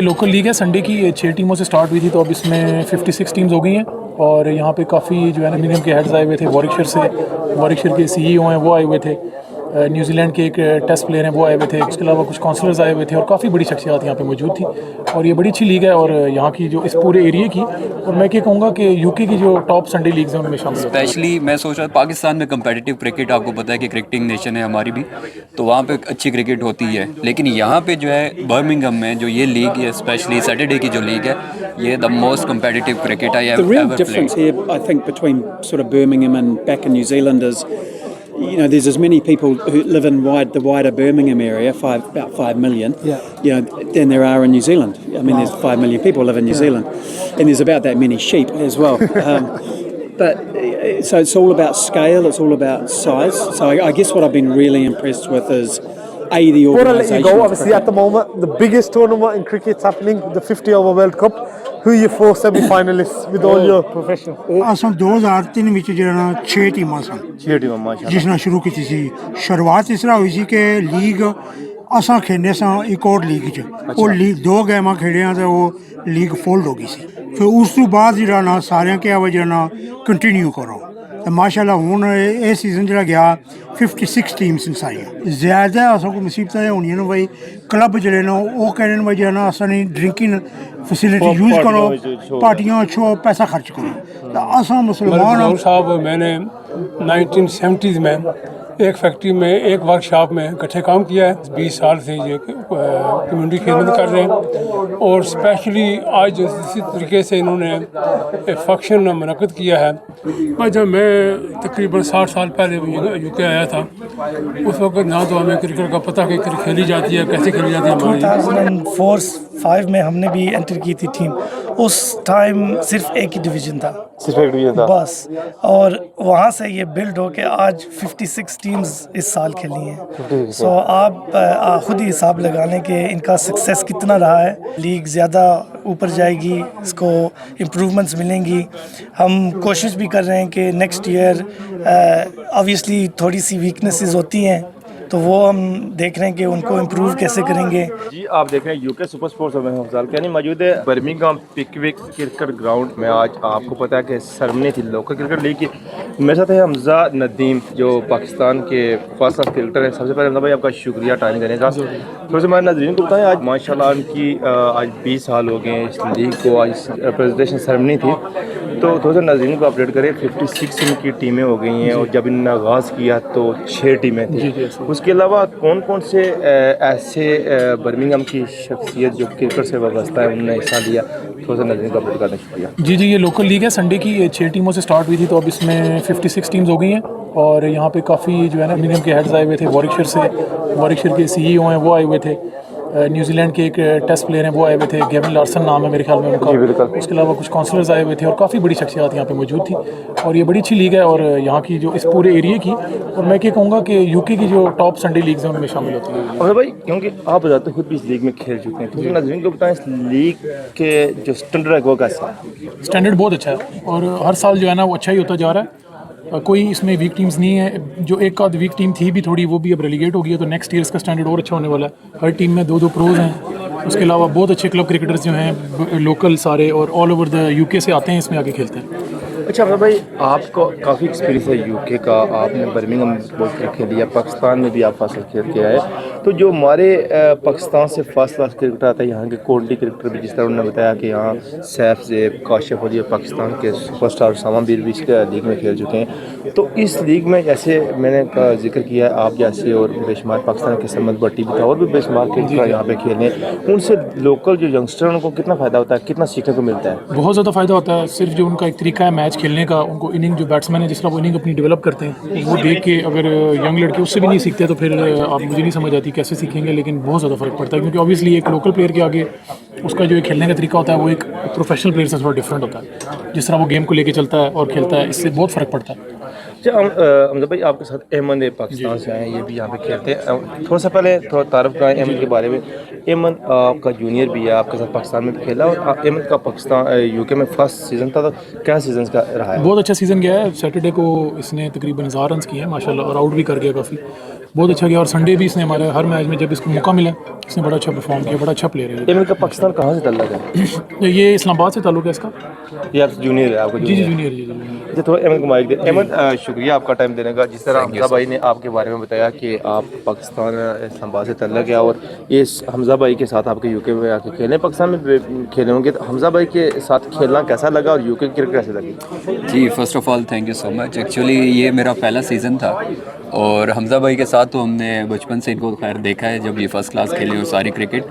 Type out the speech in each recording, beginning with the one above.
Local league ہے Sunday کی 6 ٹیموں سے سٹارٹ ہوئی تھی، تو اب اس میں 56 ٹیمز ہو گئی ہیں، اور یہاں پہ کافی جو ہے نا منیم کے ہیڈز آئے ہوئے تھے، واریکشر کے سی ای او ہیں وہ آئے ہوئے تھے، نیوزی لینڈ کے ایک ٹیسٹ پلیئر ہیں وہ آئے ہوئے تھے، اس کے علاوہ کچھ کونسلرز آئے ہوئے تھے، اور کافی بڑی شخصیات یہاں پہ موجود تھی، اور یہ بڑی اچھی لیگ ہے، اور یہاں کی جو اس پورے ایریے کی، اور میں یہ کہوں گا کہ یو کے کی جو ٹاپ سنڈے لیگز ہیں ان میں شامل ہوتی ہیں۔ اسپیشلی میں سوچ رہا تھا پاکستان میں کمپیٹیٹیو کرکٹ، آپ کو پتہ ہے کہ کرکٹنگ نیشن ہے ہماری بھی، تو وہاں پہ اچھی کرکٹ ہوتی ہے، لیکن یہاں پہ جو ہے برمنگھم میں جو یہ لیگ ہے، اسپیشلی سیٹرڈے کی جو لیگ ہے، یہ the most competitive cricket I The have real ever difference played. here, I think, between sort of Birmingham and back in New Zealand is, there's as many people who live in the wider Birmingham area, about 5 million, than there are in New Zealand. I mean, there's 5 million people live in New Zealand, and there's about that many sheep as well. So it's all about scale, it's all about size. So I guess what I've been really impressed with is, A, the Before I let you go, organisation. obviously at the moment, the biggest tournament in cricket's happening, the 50 over World Cup. Who are your 4 semi-finalists with all your professional? ਅਸਾਂ 2003 ਵਿੱਚ ਜਿਹੜਾ 6 ਟੀਮਾਂ ਸਨ, 6 ਟੀਮਾਂ ਮਾਸ਼ਾਅੱਲਾ ਜਿਸ ਨਾਲ ਸ਼ੁਰੂ ਕੀਤੀ ਸੀ। ਸ਼ੁਰੂਆਤ ਇਸ ਤਰ੍ਹਾਂ ਹੋਈ ਸੀ ਕਿ ਲੀਗ ਅਸਾਂ ਖੇਡਦੇ ਸਾਂ ਇੱਕ ਹੋਰ ਲੀਗ 'ਚ, ਉਹ ਲੀਗ 2 ਗੇਮਾਂ ਖੇਡਿਆਂ ਤੇ ਉਹ ਲੀਗ ਫੋਲਡ ਹੋ ਗਈ ਸੀ। ਫਿਰ ਉਸ ਤੋਂ ਬਾਅਦ ਜਿਹੜਾ ਨਾ ਸਾਰਿਆਂ ਕਿਹਾ ਵਾ ਜਿਹੜਾ ਨਾ ਕੰਟੀਨਿਊ ਕਰੋ, ਤੇ ਮਾਸ਼ਾਅੱਲਾ ਹੁਣ ਇਹ ਸੀਜ਼ਨ ਜਿਹੜਾ ਗਿਆ 56 ਟੀਮਸ ਨੇ ਸਾਰੀਆਂ। ਜ਼ਿਆਦਾ ਅਸਾਂ ਕੋਈ ਮੁਸੀਬਤਾਂ ਇਹ ਹੋਣੀਆਂ ਨੇ ਬਈ ਕਲੱਬ ਜਿਹੜੇ ਨੇ ਉਹ ਕਹਿੰਦੇ ਨੇ ਬਈ ਜਿਹੜਾ ਨਾ ਅਸਾਂ ਨੇ ਡਰਿੰਕਿੰਗ फैसिलिटी यूज़ करो, पार्टियाँ छो, पैसा खर्च करो। तो असा मुसलमान साहब मैंने 1970s में एक फैक्ट्री में एक वर्कशॉप में इकट्ठे काम किया है, 20 साल से ये कम्युनिटी खिदमत कर रहे हैं, और स्पेशली आज इसी तरीके से इन्होंने एक फंक्शन मुनक़िद किया है। और जब मैं तकरीबन 60 साल पहले यूके आया था, उस वक्त ना तो हमें क्रिकेट का पता कि क्रिकेट खेली जाती है, कैसे खेली जाती है। 2004-5 में हमने भी एंटर की थी टीम, उस टाइम सिर्फ एक ही डिवीज़न था, बस, और वहाँ से ये बिल्ड हो के आज 56 टीम्स इस साल खेली हैं। सो आप खुद ही हिसाब लगा लें कि इनका सक्सेस कितना रहा है। लीग ज़्यादा ऊपर जाएगी, इसको इम्प्रूवमेंट्स मिलेंगी। हम कोशिश भी कर रहे हैं कि नेक्स्ट ईयर ऑब्वियसली थोड़ी सी वीकनेसेस होती हैं, तो वो हम देख रहे हैं कि उनको इम्प्रूव कैसे करेंगे। जी आप देख रहे हैं यूके सुपर स्पोर्ट्स में हफ्जाल यानी मौजूद है बर्मिंघम पिकविक क्रिकेट ग्राउंड में। आज आपको पता है कि सरमनी थी लोकल क्रिकेट लीग की। मेरे साथ है हमजा नदीम जो पाकिस्तान के फर्स्ट क्लास क्रिकेटर हैं। सबसे पहले हमजा भाई आपका शुक्रिया टाइम देने का। थोड़ा सा मैं नदीम को बताएं, आज माशाल्लाह उनकी आज 20 साल हो गए इस लीग को, आज प्रेजेंटेशन सेरेमनी थी, तो थोड़ा सा नदीम को अपडेट करें। 56 इनकी टीमें हो गई हैं, और जब इन्होंने आगाज़ किया तो 6 टीमें थी। उसके अलावा कौन कौन से ऐसे बर्मिंघम की शख्सियत जो क्रिकेट से वाबस्ता है उन्होंने हिस्सा लिया, थोड़ा सा नजर का अपडेट करना शुक्रिया। जी ये लोकल लीग है संडे की 6 टीमों से स्टार्ट हुई थी, तो अब इसमें 56 टीम्स हो गई हैं, और यहाँ पे काफ़ी जो है ना मिनिमम के हेड्स आए हुए थे, वारिकशर के सी ई ओ हैं वो आए हुए थे, न्यूज़ी लैंड के एक टेस्ट प्लेयर हैं वो आए हुए थे, गेविन लार्सन नाम है मेरे ख्याल में उनका। उसके अलावा कुछ काउंसलर्स आए हुए थे, और काफ़ी बड़ी शख्सियात यहाँ पे मौजूद थी, और ये बड़ी अच्छी लीग है, और यहाँ की जो इस पूरे एरिए की, और मैं ये कहूँगा कि यूके की जो टॉप संडे लीग्स हैं उनमें शामिल होती हैं। और भाई क्योंकि आप बताते खुद भी इस लीग में खेल चुके हैं, तो नाज़रीन को बताएं इस लीग के जो स्टैंडर्ड है वो कैसा है? स्टैंडर्ड बहुत अच्छा है, और हर साल जो है ना वो अच्छा ही होता जा रहा है। कोई इसमें वीक टीम्स नहीं है। जो एक आध वीक टीम थी भी थोड़ी, वो भी अब रेलीगेट हो गई है, तो नेक्स्ट ईयर इसका स्टैंडर्ड और अच्छा होने वाला है। हर टीम में 2-2 प्रोज हैं, उसके अलावा बहुत अच्छे क्लब क्रिकेटर्स जो हैं लोकल सारे, और ऑल ओवर द यूके से आते हैं, इसमें आके खेलते हैं। अच्छा भाई आपको काफ़ी एक्सपीरियंस है यूके का, आपने बर्मिंघम में बहुत क्रिकेट खेल लिया, पाकिस्तान में भी आप फसल खेल के आए, तो जो हमारे पाकिस्तान से फर्स्ट क्लास क्रिकेटर आता है, यहाँ के कोटली क्रिकेटर भी, जिस तरह उन्होंने बताया कि यहाँ सैफ ज़ेब काशिफ और पाकिस्तान के सुपरस्टार सामा बीर भी इस लीग में खेल चुके हैं। तो इस लीग में जैसे मैंने जिक्र किया है, आप जैसे और बेशुमार पाकिस्तान के समद भट्टी भी था, और भी बेशुमार क्रिकेटर यहाँ पे खेले, उनसे लोकल जो यंगस्टर उनको कितना फ़ायदा होता है, कितना सीखने को मिलता है? बहुत ज़्यादा फ़ायदा होता है। सिर्फ जो उनका एक तरीका है मैच खेलने का, उनको इनिंग जो बैट्समैन है जिस तरह वो इनिंग अपनी डेवलप करते हैं, वो देख के अगर यंग लड़के उससे भी नहीं सीखते तो फिर आप मुझे नहीं समझ आती कैसे सीखेंगे, लेकिन बहुत ज़्यादा फ़र्क पड़ता है, क्योंकि ऑब्वियसली एक लोकल प्लेयर के आगे उसका जो एक खेलने का तरीका होता है वो एक प्रोफेशनल प्लेयर से थोड़ा डिफरेंट होता है। जिस तरह वो गेम को लेके चलता है और खेलता है, इससे बहुत फ़र्क पड़ता है। अच्छा हमजा भाई आपके साथ अहमद पाकिस्तान से आए हैं, ये भी यहाँ पे खेलते हैं। थोड़ा सा पहले थोड़ा तारुफ कराएं अहमद के बारे में। अहमद आपका जूनियर भी है, आपके साथ पाकिस्तान में भी खेला, और अहमद का पाकिस्तान यूके में फर्स्ट सीज़न था, तो क्या सीज़न का रहा है? बहुत अच्छा सीज़न गया है। सैटरडे को इसने तकरीबन 1000 रन किए हैं माशाल्लाह, और आउट भी कर गया काफ़ी। बहुत अच्छा किया और संडे भी इसने हमारे हर मैच में जब इसको मौका मिला इसने बड़ा अच्छा परफॉर्म किया, बड़ा अच्छा प्लेयर है इनका पाकिस्तान कहाँ से ताल्लुक है? ये इस्लामाबाद से ताल्लुक है इसका। ये आप जूनियर है आपको? जी जी जूनियर जी जूनियर। जी थोड़ा अहमद को माइक दे। अहमद शुक्रिया आपका टाइम देने का। जिस तरह हमजा भाई ने आपके बारे में बताया कि आप पाकिस्तान इस्लामाबाद से ताल्लुक है और ये हमजा भाई के साथ आपके यूके में आके खेले, पाकिस्तान में खेले होंगे, तो हमजा भाई के साथ खेलना कैसा लगा और यूके क्रिकेट कैसे लगी? जी first of all thank you so much. Actually ये मेरा पहला सीज़न था और हमजा भाई के साथ तो हमने बचपन से इनको खैर देखा है जब ये फर्स्ट क्लास खेले हो सारी क्रिकेट,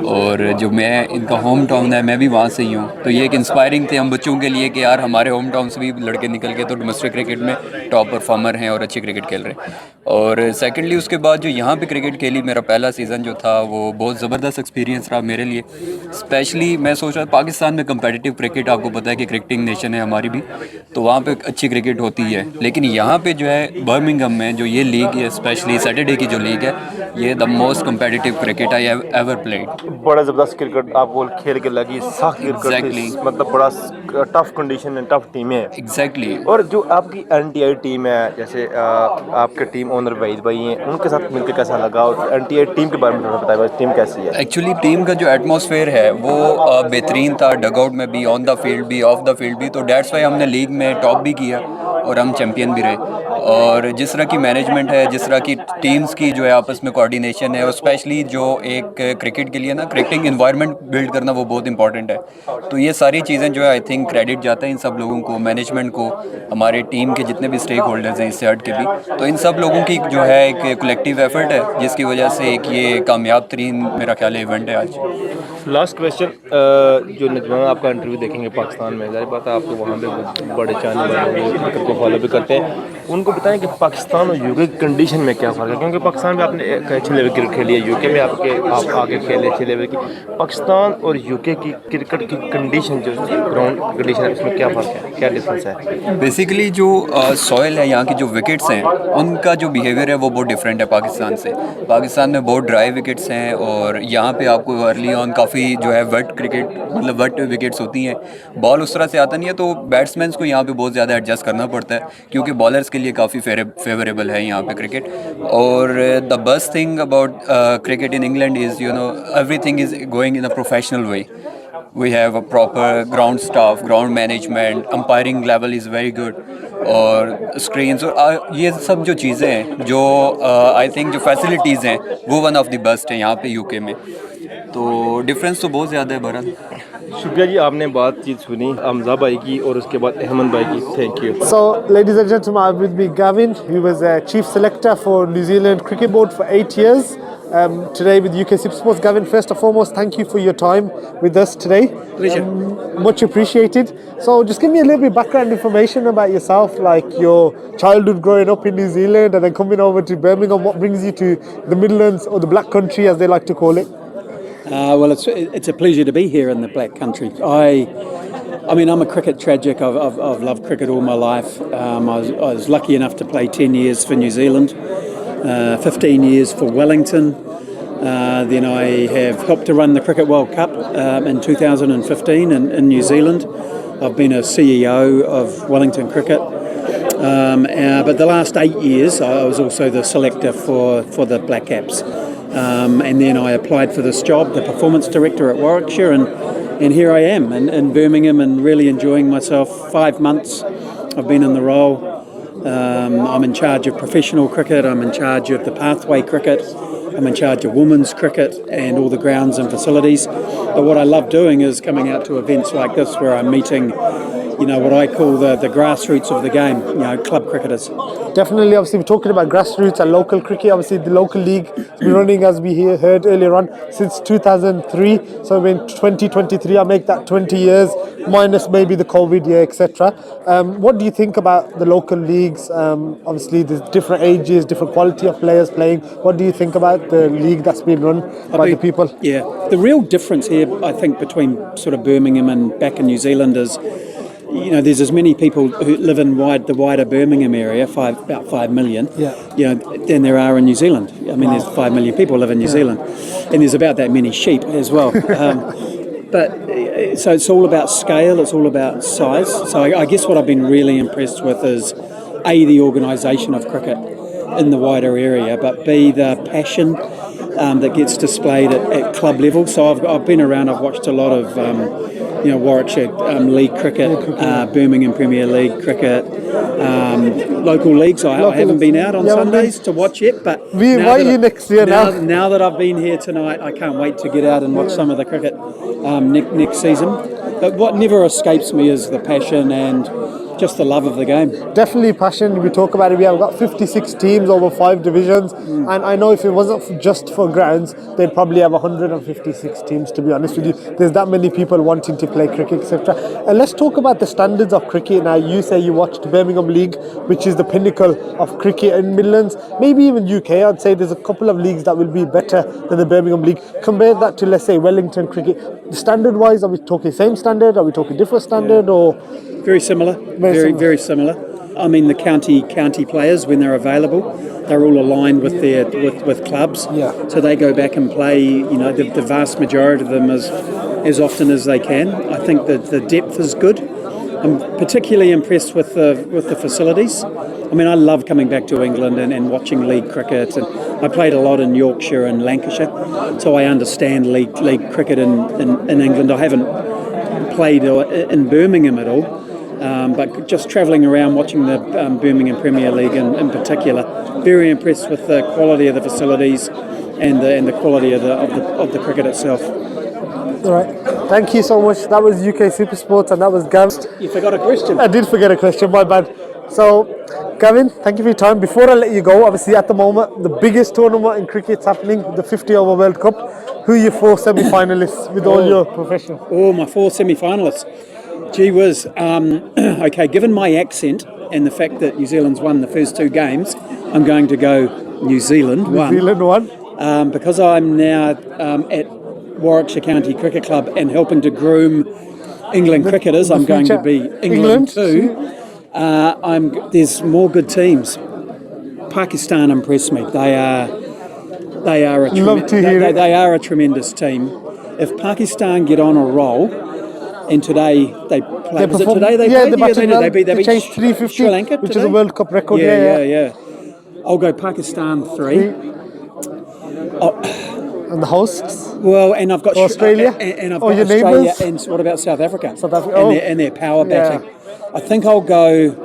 और जो मैं इनका होम टाउन है मैं भी वहाँ से ही हूँ, तो ये एक इंस्पायरिंग थे हम बच्चों के लिए कि यार हमारे होम टाउन से भी लड़के निकल के तो डोमेस्टिक क्रिकेट में टॉप परफॉर्मर हैं और अच्छी क्रिकेट खेल रहे हैं। और सेकेंडली उसके बाद जो यहाँ पे क्रिकेट खेली, मेरा पहला सीज़न जो था वो बहुत ज़बरदस्त एक्सपीरियंस रहा मेरे लिए। स्पेशली मैं सोच रहा पाकिस्तान में कम्पिटिटिव क्रिकेट, आपको पता है कि क्रिकेटिंग नेशन है हमारी भी, तो वहाँ पे अच्छी क्रिकेट होती है, लेकिन यहाँ पे जो है बर्मिंघम में जो ये लीग है, स्पेशली सैटरडे की जो लीग है, ये the most competitive cricket I have ever played. बड़ा ज़बरदस्त क्रिकेट आपको खेल के लगी, सख्त क्रिकेट थी, मतलब बड़ा टफ कंडीशन में टफ टीमें हैं। एग्जैक्टली। और जो आपकी एनटीआई टीम है, जैसे आपके टीम ओनर वहीद भाई हैं, उनके साथ मिलकर कैसा लगा? और एनटीआई टीम के बारे में थोड़ा बताइए, टीम कैसी है? एक्चुअली टीम का जो एटमॉस्फेयर है वो बेहतरीन था, डगआउट में भी, ऑन द फील्ड भी, ऑफ द फील्ड भी, तो डेट्स वाई हमने लीग में टॉप भी किया और हम चैम्पियन भी रहे। और जिस तरह की मैनेजमेंट है, जिस तरह की टीम्स की जो है आपस में कोऑर्डिनेशन है, और स्पेशली जो एक क्रिकेट के लिए ना क्रिकेटिंग इन्वायरमेंट बिल्ड करना वो बहुत इंपॉर्टेंट है, तो ये सारी चीज़ें जो है आई थिंक क्रेडिट जाता है इन सब लोगों को, मैनेजमेंट को, हमारे टीम के जितने भी स्टेक होल्डर्स हैं इससे हट के भी, तो इन सब लोगों की जो है एक कलेक्टिव एफर्ट है जिसकी वजह से एक ये कामयाब तरीन मेरा ख्याल है इवेंट है आज। लास्ट क्वेश्चन, जो नौजवान आपका इंटरव्यू देखेंगे पाकिस्तान में, ज़ाहिर बात है आप तो वहाँ पे बड़े चाहने वाले लोग क्रिकेट को फॉलो भी करते हैं, उनको बताएं कि पाकिस्तान और यूके की कंडीशन में क्या फ़र्क है? क्योंकि पाकिस्तान में आपने एक अच्छे लेवल की क्रिकेट खेली है, यूके में आप आगे खेले अच्छे लेवल की, पाकिस्तान और यूके की क्रिकेट की कंडीशन जो ग्राउंड कंडीशन है उसमें क्या फ़र्क है, क्या डिफरेंस है? बेसिकली जो सॉइल है, यहाँ की जो विकेट्स हैं, उनका जो बिहेवियर है वो बहुत डिफरेंट है पाकिस्तान से। पाकिस्तान में बहुत ड्राई विकेट्स हैं और यहाँ पे आपको अर्ली ऑन काफ़ी जो है वेट क्रिकेट, मतलब वेट विकेट्स होती हैं, बॉल उस तरह से आता नहीं है, तो बैट्समैन को यहाँ पे बहुत ज़्यादा एडजस्ट करना पड़ता है क्योंकि बॉलर्स के लिए काफ़ी फेवरेबल है यहाँ पे क्रिकेट। और the best thing about cricket in England is you know everything is going in a professional way. We have a proper ground staff, ground management, umpiring level is very good, और screens और ये सब जो चीज़ें हैं जो I think जो facilities हैं वो वन ऑफ द बेस्ट हैं यहाँ पे यूके में, तो डिफरेंस तो बहुत ज़्यादा है बहरहाल। शुक्रिया जी, आपने बातचीत सुनी हमजा भाई की और उसके बाद अहमद भाई की। Thank you. So, ladies and gentlemen, I'm with me Gavin. He was a chief selector for New Zealand Cricket Board for 8 years. Today with UK Super Sports. Gavin, first and foremost, thank you for your time with us today. Pleasure. Much appreciated. So, just give me a little bit background information about yourself, like your childhood growing up in New Zealand and then coming over to Birmingham. What brings you to the Midlands or the Black Country, as they like to call it? Well, it's a pleasure to be here in the Black Country. I mean, I'm a cricket tragic. I've loved cricket all my life. I was lucky enough to play 10 years for New Zealand, 15 years for Wellington. Then I have helped to run the Cricket World Cup in 2015 in New Zealand. I've been a CEO of Wellington Cricket. But the last 8 years, I was also the selector for the Black Caps. And then I applied for this job, the performance director at Warwickshire, and here I am in Birmingham and really enjoying myself. 5 months I've been in the role. I'm in charge of professional cricket, I'm in charge of the pathway cricket, I'm in charge of women's cricket and all the grounds and facilities. But what I love doing is coming out to events like this where I'm meeting, you know, what I call the grassroots of the game, you know, club cricketers. Definitely, obviously, we're talking about grassroots and local cricket. Obviously, the local league has been running, as we heard earlier on, since 2003. So, in 2023, I make that 20 years, minus maybe the COVID year, etc. What do you think about the local leagues? Obviously, there's different ages, different quality of players playing. What do you think about the league that's been run by the people? Yeah, the real difference here, I think, between sort of Birmingham and back in New Zealand is, you know, there's as many people who live in the wider Birmingham area, about 5 million, you know, than there are in New Zealand. I mean, there's 5 million people live in New Zealand, and there's about that many sheep as well. But so it's all about scale, it's all about size. So I guess what I've been really impressed with is, A, the organisation of cricket. in the wider area, but B, the passion that gets displayed at club level. So I've been around, I've watched a lot of Warwickshire League cricket, Birmingham Premier League cricket, local leagues. I haven't been out on Sundays to watch it, but next year now that I've been here tonight, I can't wait to get out and watch some of the cricket next season. But what never escapes me is the passion and just the love of the game. Definitely passion. We talk about it. We have got 56 teams over 5 divisions, and I know if it wasn't just for grounds, they'd probably have 156 teams. To be honest with you, there's that many people wanting to play cricket, etc. And let's talk about the standards of cricket. Now, you say you watched Birmingham League, which is the pinnacle of cricket in Midlands, maybe even UK. I'd say there's a couple of leagues that will be better than the Birmingham League. Compare that to, let's say, Wellington cricket. Standard-wise, are we talking same standard? Are we talking different standard? Or very similar? Very similar. I mean, the county players, when they're available, they're all aligned with their with clubs. Yeah. So they go back and play. The vast majority of them as often as they can. I think that the depth is good. I'm particularly impressed with the facilities. I mean, I love coming back to England and watching league cricket. And I played a lot in Yorkshire and Lancashire, so I understand league cricket in England. I haven't played in Birmingham at all. But just travelling around watching the Birmingham Premier League in particular, very impressed with the quality of the facilities and the quality of the cricket itself. all right, thank you so much. That was UK Super Sports, and that was Gavin. You forgot a question. I did forget a question, my bad. So, Gavin, thank you for your time. Before I let you go, obviously at the moment, the biggest tournament in cricket's happening, the 50 over World Cup. Who are your 4 semi-finalists with all your professional? Oh, my 4 semi-finalists. Gee whiz. Okay, given my accent and the fact that New Zealand's won the first 2 games, I'm going to go New Zealand New Zealand won. Because I'm now at Warwickshire County Cricket Club and helping to groom England cricketers, I'm going to be England too. There's more good teams. Pakistan impressed me. They are a tremendous team. If Pakistan get on a roll, and today they played. Was it today they played? They changed 350, Sri Lanka, which is a World Cup record. Yeah. I'll go Pakistan 3. And the hosts? Well, and I've got Australia. And I've got Australia. Neighbours? And what about South Africa? South Africa. And their power batting. I think I'll go.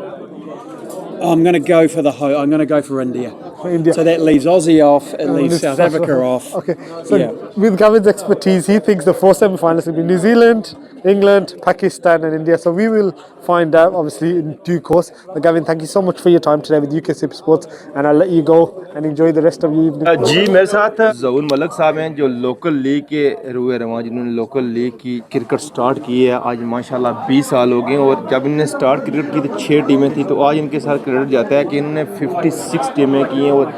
I'm going to go for I'm going to go for India. India. So that leaves Aussie off. It leaves South Africa off. Okay. So with Gavin's expertise, he thinks the 4 semi-finals will be New Zealand, England, Pakistan, and India. So we will find out, obviously, in due course. But Gavin, thank you so much for your time today with UK Super Sports, and I'll let you go and enjoy the rest of your evening. जी मेरे साथ ज़हूर मलिक साहब हैं जो local league के रुए रवां जिन्होंने local league की क्रिकेट स्टार्ट की है आज माशाल्लाह 20 साल हो गए और जब इन्होंने स्टार्ट क्रिकेट की तो 6 टीमें थी तो आज इनके साथ क्रेडिट जाता है कि इन्होंने 56 टीमें की हैं और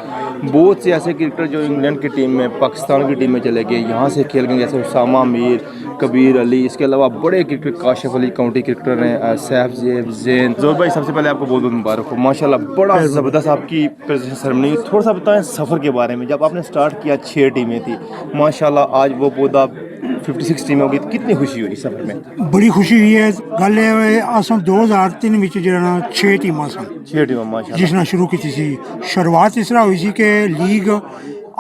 बहुत से ऐसे क्रिकेटर जो इंग्लैंड की टीम में पाकिस्तान की टीम में चले गए यहाँ से खेल गए जैसे उसामा मीर कबीर अली इसके अलावा बड़े cricket Kashif Ali county cricketer हैं सैफ जैन ज़ोर भाई सबसे पहले आपको बहुत बहुत मुबारक हो माशाल्लाह बड़ा ज़बरदस्त आपकी प्रेजेंटेशन सेरेमनी थोड़ा सा बताएं सफ़र के बारे में जब आपने स्टार्ट किया 6 टीमें थी माशाल्लाह आज वो पौधा 56 टीमें होगी कितनी खुशी हुई सफ़र में बड़ी खुशी हुई है गल असां 2003 ਵਿੱਚ ਜਿਹੜਾ 6 ਟੀਮਾਂ ਸਨ 6 टीमें माशाल्लाह ਜਿਸ ਨਾਲ ਸ਼ੁਰੂ ਕੀਤੀ ਸੀ ਸ਼ੁਰੂਆਤ ਇਸ ਤਰ੍ਹਾਂ ਹੋਈ ਸੀ ਕਿ ਲੀਗ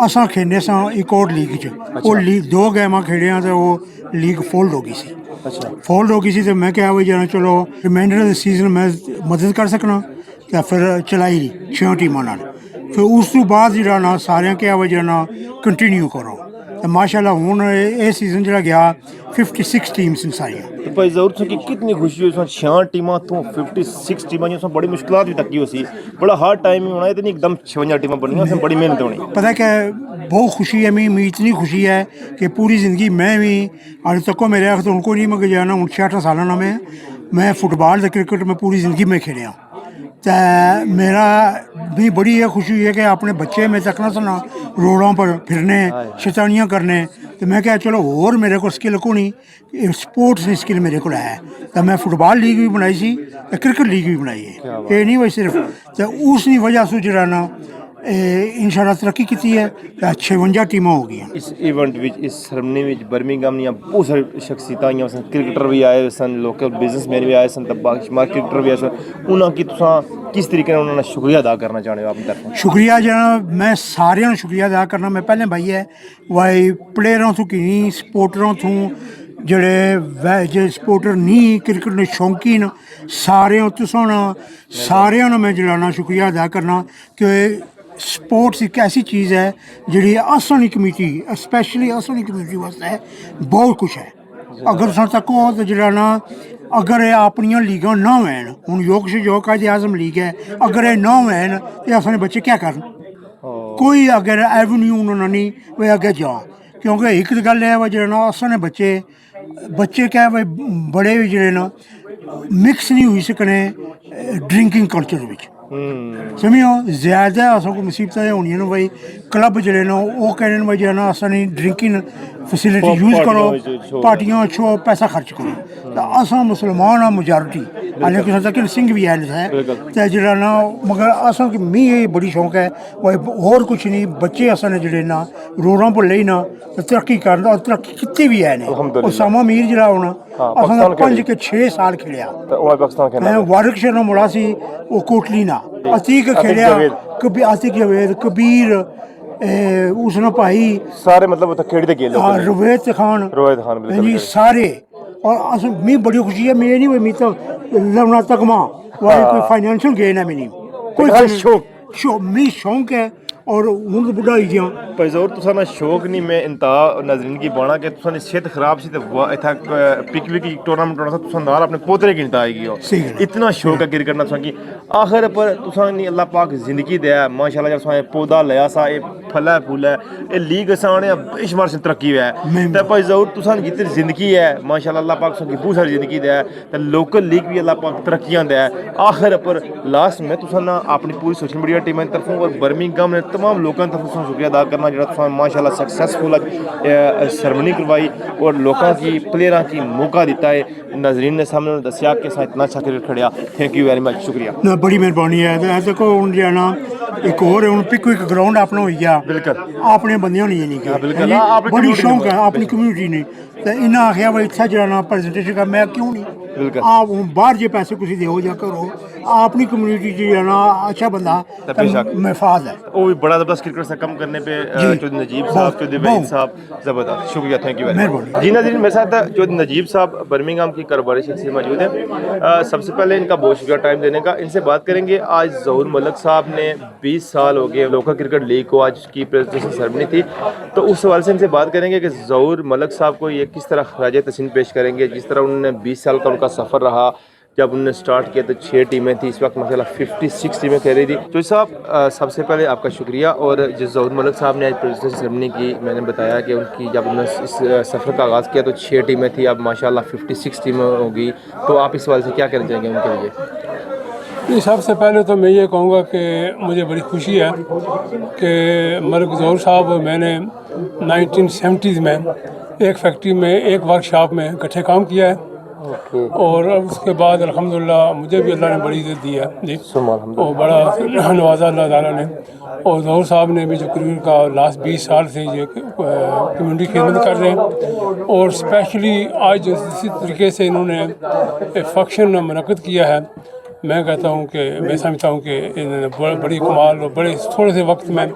ਅਸਾਂ ਖੇਡਦੇ ਸਾਂ ਇੱਕ ਹੋਰ ਲੀਗ 'ਚ ਉਹ ਲੀਗ 2 ਗੇਮਾਂ ਖੇਡਿਆ ਤੇ ਉਹ ਲੀਗ ਫੋਲਡ ਹੋ ਗਈ ਸੀ ਫੋਲਡ ਹੋ ਗਈ ਸੀ ਤੇ ਮੈਂ ਕਿਹਾ ਵੀ ਜਣਾ ਚਲੋ ਰਿਮਾਈਂਡਰ ਦੇ ਸੀਜ਼ਨ ਮੈਂ ਮਦਦ ਕਰ ਸਕਣਾ ਤੇ ਫਿਰ ਚਲਾਈ 6 ਟੀਮਾਂ ਨਾਲ ਫਿਰ ਉਸ ਤੋਂ ਬਾਅਦ ਜਿਹੜਾ ਨਾ ਸਾਰਿਆਂ ਕਿਹਾ ਵੀ ਜਣਾ ਕੰਟੀਨਿਊ ਕਰੋ तो माशाल्लाह हुन ये सीजन जरा गया 56 टीम्स इन सारियां तो भाई जरूर से कि कितनी खुशी हुई उसमें 6 टीमां तो 56 टीमां जो बड़ी मुश्किलात भी तकी होसी बड़ा हार्ड टाइम होना है तो नहीं एकदम 56 टीमां बननी उसमें बड़ी मेहनत होनी पता है कि बहुत खुशी है मैं इतनी खुशी है कि पूरी ज़िंदगी मैं भी आज तक को मेरे आख तो उनको नहीं मैं जाना 68 साल ना मैं फुटबॉल क्रिकेट में पूरी ज़िंदगी में खेलिया तो मेरा भी बड़ी ये खुशी हुई है कि अपने बच्चे में तकना सुना रोडों पर फिरने शैतानियाँ करने तो मैं क्या चलो और मेरे को स्किल को नहीं स्पोर्ट्स की स्किल मेरे को है तो मैं फुटबॉल लीग भी बनाई सी तो क्रिकेट लीग भी बनाई है ये नहीं भाई सिर्फ तो उसकी वजह से जरा ना इंशाल्लाह तरक्की की है। 56 टीमां हो गई। इस इवेंट विच इस सरमनी विच बर्मिंघम दियां बहुत सारी शख्सियतां आईयां सन, क्रिकेटर भी आए सन, लोकल बिजनेसमैन भी आए सन, ते बाकी क्रिकेटर भी आए सन। उन्हां की तुसां किस तरीके नाल उन्हां दा शुक्रिया अदा करना चाहते हो अपनी तरफों? शुक्रिया जनाब, मैं सारिਆਂ ਨੂੰ शुक्रिया अदा करना। मैं पहले भाई है वाई प्लेयरों ਤੋਂ की सपोर्टरों ਤੋਂ ਜਿਹੜੇ ਸਪੋਰਟਰ ਨਹੀਂ ਕ੍ਰਿਕਟ ਦੇ ਸ਼ੌਂਕੀਨ ਸਾਰਿਆਂ ਤੁਸਾਂ ਸਾਰਿਆਂ ਨੂੰ ਮੈਂ ਜਲਾਣਾ ਸ਼ੁਕਰੀਆ ਅਦਾ ਕਰਨਾ ਕਿ ਸਪੋਰਟਸ ਇੱਕ ਐਸੀ ਚੀਜ਼ ਹੈ ਜਿਹੜੀ ਆਸਾਨੀ ਕਮੇਟੀ ਸਪੈਸ਼ਲੀ ਆਸਾਨੀ ਕਮੇਟੀ ਵਾਸਤੇ ਬਹੁਤ ਕੁਛ ਹੈ। ਅਗਰ ਸਾਨੂੰ ਤੱਕੋ ਤਾਂ ਜਲਾਣਾ अगर ये अपनियां लीगां ना होन, हुण योग से योग कायदे आज़म लीग है, अगर ये ना होन तो अपने बच्चे क्या करन? कोई अगर एवेन्यू उन्होंने नहीं वे अगे जा, क्योंकि एक गल है वा जो असने बच्चे क्या भाई बड़े भी जो ना मिक्स नहीं हुई सकने ड्रिंकिंग कल्चर में। समझो ज्यादा असों को मुसीबत होनी ना भाई क्लब जो ना वो कहने भाई जो ना असनी ड्रिंकिंग फैसिलिटी यूज़ करो, पार्टियां छो पैसा खर्च करो। तो असा मुसलमान हाँ मेजॉरिटी, हालांकि तक सिंह भी है तो जो ना मगर असा कि मी ये बड़ी शौक है भाई और कुछ नहीं बच्चे असन जोड़े ना रोड़ा पर ले ना तरक्की कर तरक्की कितनी भी है ने। सामा मीर जरा होना असा 5 के 6 साल खेलिया, वारिक शर्मा मुड़ा सी वो कोटली ना अतीक खेलिया, अतीक जवेद कबीर उसने भाई सारे मतलब खेड़ते गेल रवेद खान जी सारे। और अस मी बड़ी खुशी है, मैं नहीं हुई मी तो लवना तकमा कोई फाइनेंशियल गेन है मैंने कोई शौक मी शौक है और हूँ बुढ़ा ही गया भाई ज़रूर तुसा ना शौक नहीं मैं इंतहा नाज़रीन की बाना कि तुसा सेहत खराब सी तो इतना पिकनिक की टूर्नामेंट होना था तुसा नाल अपने पोतरे की इंतहा आएगी हो इतना शौक है क्रिकेट ना तुसा की आखिर पर तुसा नहीं अल्लाह पाक जिंदगी दे माशाल्लाह जब तुसा पौधा लया सा ये फला फूल है ये लीग साने बेशुमार से तरक्की है तो भाई ज़रूर तुसा जितनी जिंदगी है माशाल्लाह अल्लाह पाक तुसा की बहुत सारी जिंदगी दे तो लोकल लीग भी अल्लाह पाक तरक्कियां दे। आखिर पर लास्ट में तुसा ना अपनी पूरी सोशल मीडिया टीम की तरफों और बर्मिंघम ने तमाम लोगों की तरफ शुक्रिया अदा करना जो माशाल्लाह सक्सेसफुल सरमनी करवाई और लोगों की प्लेयर की मौका दिता है। नाजरीन ने सामने दसिया कि इतना अच्छा क्रिकेट खड़िया। थैंक यू वेरी मच, शुक्रिया। बड़ी मेहरबानी है। देखो हूँ जाना एक और हूँ पिक ग्राउंड अपना हो गया बिल्कुल अपने बंदे होनी नहीं बड़ी शौक है अपनी कम्यूनिटी ने तो इन्हें आखिया भाई इतना जाना प्रेजेंटेशन का मैं क्यों नहीं आप बाहर जे पैसे कुछ दो या करो अपनी कम्युनिटी जाना अच्छा बंदा महफाज है। वो भी बड़ा ज़बरदस्त क्रिकेट से कम करने पे चौधरी नजीब साहब चौधरी वहीद साहब ज़बरदस्त शुक्रिया। थैंक यू वेरी मच जी। नाज़रीन मेरे साथ चौधरी नजीब साहब बर्मिंघम की कारोबारी शख्सियत मौजूद हैं। सबसे पहले इनका बहुत शुक्रिया टाइम देने का। इनसे बात करेंगे आज ज़हूर मलिक साहब ने 20 साल हो गए लोकल क्रिकेट लीग को आज की प्रेजेंटेशन सेरेमनी थी तो उस सवाल से इनसे बात करेंगे कि ज़हूर मलिक साहब को ये किस तरह खराज तहसीन पेश करेंगे जिस तरह उन्होंने 20 साल का उनका सफ़र रहा। जब उन्होंने स्टार्ट किया तो 6 टीमें थी, इस वक्त माशाल्लाह 56 टीमें कह रही थी। तो साहब सबसे पहले आपका शुक्रिया। और जिस ज़हूर मलिक साहब ने आज प्रेजेंटेशन सेरेमनी की मैंने बताया कि उनकी जब उन्होंने इस सफ़र का आगाज़ किया तो 6 टीमें थी, अब माशाल्लाह 56 टीमें होगी। तो आप इस सवाल से क्या कहना चाहेंगे उनके लिए? सबसे पहले तो मैं ये कहूँगा कि मुझे बड़ी खुशी है कि मलिक ज़हूर साहब मैंने 1970s में एक फैक्ट्री में एक वर्कशॉप में इकट्ठे काम किया है और उसके बाद अल्हम्दुलिल्लाह मुझे भी अल्लाह ने बड़ी इज़्ज़त दी है जी और बड़ा नवाजा अल्लाह ताला ने। और ज़हूर साहब ने भी जो क्रिकेट का लास्ट 20 साल से ये कम्युनिटी खिदमत कर रहे हैं और स्पेशली आज इसी तरीके से इन्होंने एक फंक्शन मुनक़्क़िद किया है। मैं कहता हूँ कि मैं समझता हूँ कि इन्होंने बड़ी कमाल और बड़े थोड़े से वक्त में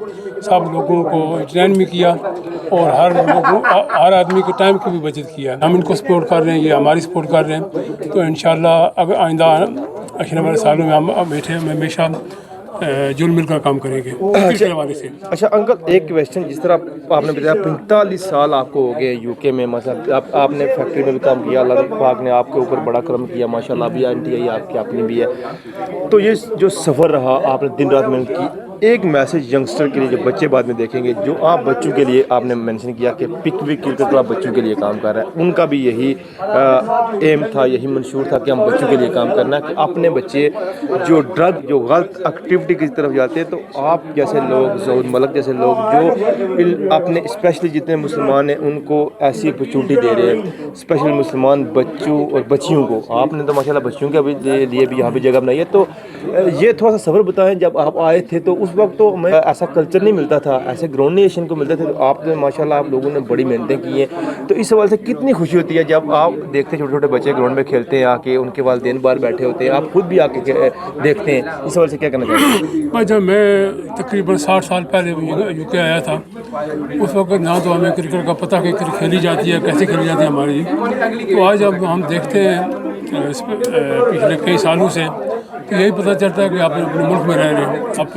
सब लोगों को एंटरटेन भी किया और हर आदमी के टाइम की भी बचत किया। हम इनको सपोर्ट कर रहे हैं, ये हमारी सपोर्ट कर रहे हैं। तो इंशाल्लाह अगर आइंदा आने वाले सालों में हम हमेशा जुल मिलकर काम करेंगे हवाले से। अच्छा अंकल एक क्वेश्चन, जिस तरह आपने बताया 45 साल आपको हो गए यूके में, मतलब आपने फैक्ट्री में भी काम किया, अल्लाह पाक ने आपके ऊपर बड़ा करम किया माशाल्लाह, अभी आंटी आई आपकी अपनी भी है। तो ये जो सफ़र रहा आपने दिन रात मेहनत की, एक मैसेज यंगस्टर के लिए जो बच्चे बाद में देखेंगे, जो आप बच्चों के लिए आपने मेंशन किया कि पिकविक क्रिकेट क्लब बच्चों के लिए काम कर रहा है, उनका भी यही एम था, यही मंशूर था कि हम बच्चों के लिए काम करना है कि अपने बच्चे जो ड्रग जो गलत एक्टिविटी की तरफ जाते हैं। तो आप जैसे लोग ज़हूर मलिक जैसे लोग जो अपने स्पेशली जितने मुसलमान हैं उनको ऐसी अपॉर्चुनिटी दे रहे हैं, स्पेशल मुसलमान बच्चों और बच्चियों को, आपने तो माशाल्लाह बच्चियों के लिए भी यहाँ पे जगह बनाई है। तो ये थोड़ा सा सफ़र बताएं, जब आप आए थे तो उस वक्त तो हमें ऐसा कल्चर नहीं मिलता था, ऐसे ग्राउंड नहीं एशियन को मिलते थे। तो आपने माशाल्लाह आप लोगों ने बड़ी मेहनतें की हैं। तो इस सवाल से कितनी खुशी होती है जब आप देखते हैं छोटे छोटे बच्चे ग्राउंड में खेलते हैं, आके उनके वालिदैन बाहर बैठे होते हैं, आप खुद भी आके देखते हैं। इस सवाल से क्या कहना चाहेंगे? भाई जब मैं तकरीबन 60 साल पहले यूके आया था, उस वक्त ना तो हमें क्रिकेट का पता कि क्रिकेट खेली जाती है, कैसे खेली जाती है हमारी। तो आज अब हम देखते हैं पिछले कई सालों से, तो यही पता चलता है कि आप अपने मुल्क में रह रहे हो। आप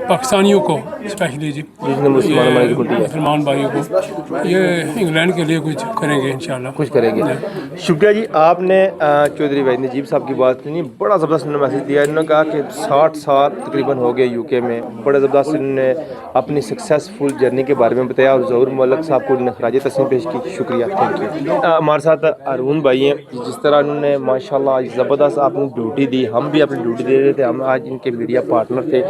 पाकिस्तानियों को स्पेशली जी, मुसलमान भाइयों को, ये इंग्लैंड के लिए कुछ करेंगे इंशाल्लाह, कुछ करेंगे। शुक्रिया जी। आपने चौधरी वहीद नजीब साहब की बात सुनी, बड़ा ज़बरदस्त उन्होंने मैसेज दिया। इन्होंने कहा कि 60 साल तकरीबन हो गए यूके में, बड़ा ज़बरदस्त इन्होंने अपनी सक्सेसफुल जर्नी के बारे में बताया और ज़हूर मलिक साहब को उन्होंने खराज तस्लीम पेश की। शुक्रिया, थैंक यू। हमारे साथ अरुण भाई हैं, जिस तरह उन्होंने माशाल्लाह ज़बरदस्त आपने ड्यूटी दी, हम भी अपनी ड्यूटी दे रहे थे। हम आज इनके मीडिया पार्टनर थे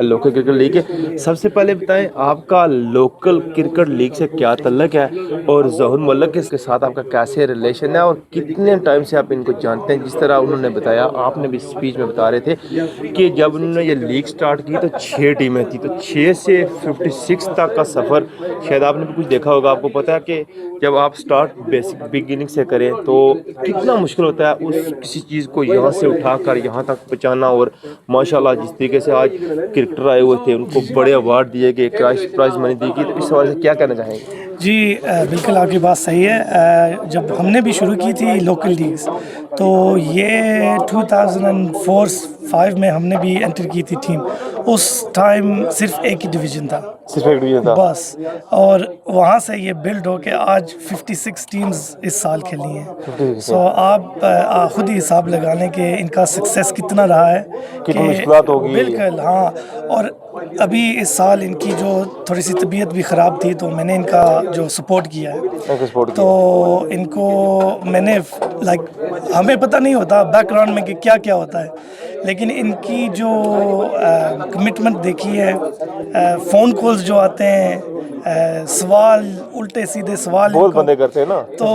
लोकल क्रिकेट लीग के। सबसे पहले बताएं आपका लोकल क्रिकेट लीग से क्या तल्लक है और ज़हूर मलिक के साथ आपका कैसे रिलेशन है और कितने टाइम से आप इनको जानते हैं? जिस तरह उन्होंने बताया, आपने भी स्पीच में बता रहे थे कि जब उन्होंने ये लीग स्टार्ट की तो 6 टीमें थी, तो 6 से 56 तक का सफ़र शायद आपने भी कुछ देखा होगा। आपको पता है कि जब आप स्टार्ट बेसिक बिगिनिंग से करें तो कितना मुश्किल होता है उस किसी चीज़ को यहाँ से उठाकर यहाँ तक पहुँचाना। और माशाल्लाह जिस तरीके से आज क्रिकेटर आए हुए थे, उनको बड़े अवार्ड दिए गए, प्राइज़ मनी दी गई, तो इस सवाल से क्या कहना चाहेंगे? जी बिल्कुल आपकी बात सही है। जब हमने भी शुरू की थी लोकल लीग्स, तो ये 2004-5 में हमने भी एंटर की थी टीम। उस टाइम सिर्फ एक ही डिवीज़न था, सिर्फ एक डिवीज़न था बस, और वहाँ से ये बिल्ड हो के आज 56 टीम्स इस साल खेली हैं। सो आप खुद ही हिसाब लगा लें कि इनका सक्सेस कितना रहा है, कितनी मुश्किलात होगी। बिल्कुल हाँ। और अभी इस साल इनकी जो थोड़ी सी तबीयत भी ख़राब थी, तो मैंने इनका जो सपोर्ट किया है, तो इनको मैंने हमें पता नहीं होता बैकग्राउंड में कि क्या क्या होता है, लेकिन इनकी जो कमिटमेंट देखी है, फ़ोन कॉल्स जो आते हैं, सवाल उल्टे सीधे सवाल बहुत बंदे करते हैं ना, तो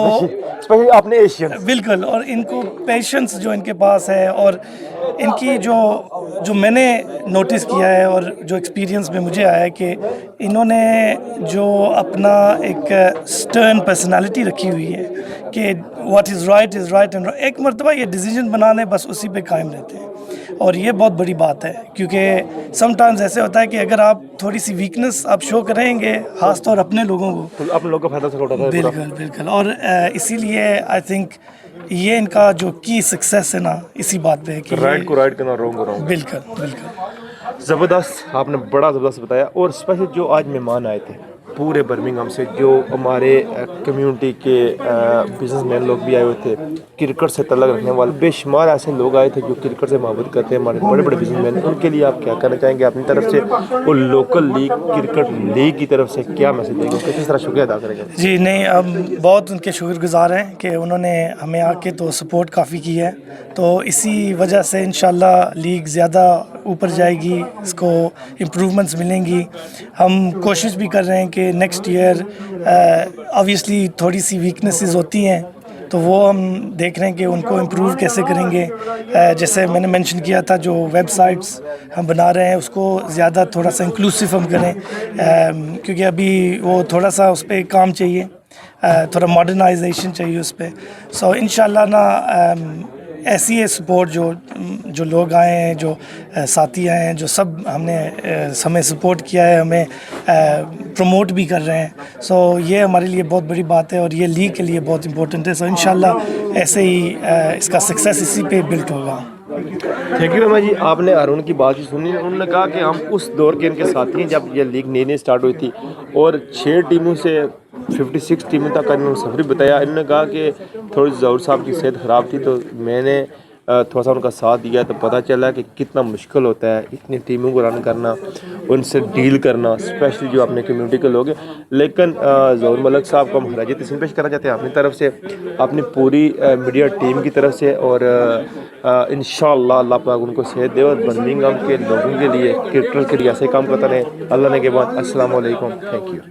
स्पेशली आपने एशियन, बिल्कुल। और इनको पेशेंस जो इनके पास है, और इनकी जो मैंने नोटिस किया है और जो एक्सपीरियंस में मुझे आया है कि इन्होंने जो अपना एक स्टर्न पर्सनालिटी रखी हुई है कि व्हाट इज़ राइट एंड एक मरतबा ये डिसीजन बनाने बस उसी पे कायम रहते हैं। और ये बहुत बड़ी बात है, क्योंकि समटाइम्स ऐसे होता है कि अगर आप थोड़ी सी वीकनेस आप शो करेंगे, खास तौर अपने लोगों को, तो अपने लोगों का फायदा उठाता है। बिल्कुल। और इसीलिए आई थिंक ये इनका जो की सक्सेस है ना, इसी बात पे है कि राइट को राइट करना, रॉन्ग को रॉन्ग। बिल्कुल। ज़बरदस्त, आपने बड़ा ज़बरदस्त बताया। और स्पेशल जो आज मेहमान आए थे पूरे बर्मिंघम से, जो हमारे कम्युनिटी के बिजनेसमैन लोग भी आए हुए थे, क्रिकेट से तल्लक रखने वाले बेशुमार ऐसे लोग आए थे जो क्रिकेट से मोहब्बत करते हैं, हमारे बड़े बड़े बिजनेसमैन। उनके लिए आप क्या कहना चाहेंगे अपनी तरफ से, और लोकल लीग क्रिकेट लीग की तरफ से क्या मैसेज देंगे, किस तरह शुक्रिया अदा करेंगे? जी नहीं, हम बहुत उनके शुक्रगुजार हैं कि उन्होंने हमें आके तो सपोर्ट काफ़ी की है। तो इसी वजह से इंशाल्लाह लीग ज़्यादा ऊपर जाएगी, इसको इम्प्रूवमेंट्स मिलेंगी। हम कोशिश भी कर रहे हैं कि नेक्स्ट ईयर ऑब्वियसली थोड़ी सी वीकनेसेस होती हैं, तो वो हम देख रहे हैं कि उनको इम्प्रूव कैसे करेंगे। जैसे मैंने मेंशन किया था, जो वेबसाइट्स हम बना रहे हैं उसको ज़्यादा थोड़ा सा इंक्लूसिव हम करें, क्योंकि अभी वो थोड़ा सा उस पर काम चाहिए, थोड़ा मॉडर्नाइजेशन चाहिए उस पर। सो इंशाल्लाह ना ऐसी है सपोर्ट, जो लोग आए हैं, जो साथी आए हैं, जो सब हमने हमें सपोर्ट किया है, हमें प्रमोट भी कर रहे हैं। सो ये हमारे लिए बहुत बड़ी बात है और ये लीग के लिए बहुत इम्पोर्टेंट है। सो इंशाल्लाह ऐसे ही इसका सक्सेस इसी पे बिल्ट होगा। थैंक यू जी। आपने अरुण की बात ही सुनी, उन्होंने कहा कि हम उस दौर के इनके साथी हैं जब ये लीग नई स्टार्ट हुई थी, और 6 टीमों से 56 टीमों तक का इन्होंने सफर बताया। इन्होंने कहा कि थोड़ी ज़हूर साहब की सेहत ख़राब थी, तो मैंने थोड़ा सा उनका साथ दिया, तो पता चला कि कितना मुश्किल होता है इतनी टीमों को रन करना, उनसे डील करना, स्पेशली जो अपने कम्युनिटी के लोग हैं। लेकिन ज़हूर मलिक साहब को हम खराज तस्लीम पेश करना चाहते हैं अपनी तरफ से, अपनी पूरी मीडिया टीम की तरफ से, और इंशाअल्लाह अल्लाह पाक उनको सेहत दे और बर्मिंघम के लोगों के लिए, क्रिकेटर के लिए ऐसे काम करता रहे। अल्लाह ने के बाद अस्सलाम वालेकुम, थैंक यू।